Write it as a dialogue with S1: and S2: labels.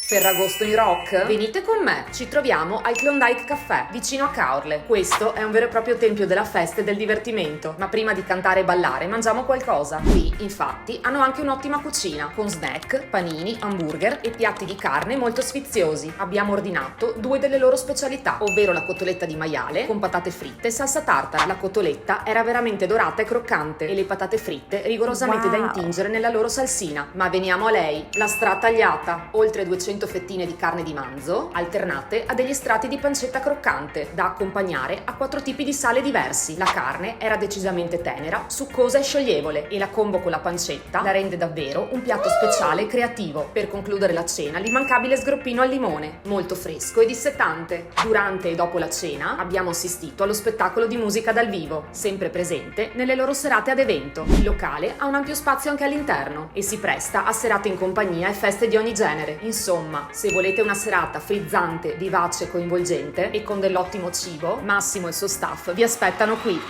S1: Ferragosto in rock? Venite con me, ci troviamo al Klondike Caffè, vicino a Caorle. Questo è un vero e proprio tempio della festa e del divertimento, ma prima di cantare e ballare mangiamo qualcosa. Qui, infatti, hanno anche un'ottima cucina, con snack, panini, hamburger e piatti di carne molto sfiziosi. Abbiamo ordinato 2 delle loro specialità, ovvero la cotoletta di maiale con patate fritte e salsa tartara. La cotoletta era veramente dorata e croccante e le patate fritte rigorosamente da intingere nella loro salsina. Ma veniamo a lei, la stratagliata, oltre 200 fettine di carne di manzo, alternate a degli strati di pancetta croccante, da accompagnare a 4 tipi di sale diversi. La carne era decisamente tenera, succosa e scioglievole, e la combo con la pancetta la rende davvero un piatto speciale e creativo. Per concludere la cena, l'immancabile sgroppino al limone, molto fresco e dissetante. Durante e dopo la cena abbiamo assistito allo spettacolo di musica dal vivo, sempre presente nelle loro serate ad evento. Il locale ha un ampio spazio anche all'interno e si presta a serate in compagnia e feste di ogni genere. Insomma, se volete una serata frizzante, vivace e coinvolgente e con dell'ottimo cibo, Massimo e il suo staff vi aspettano qui.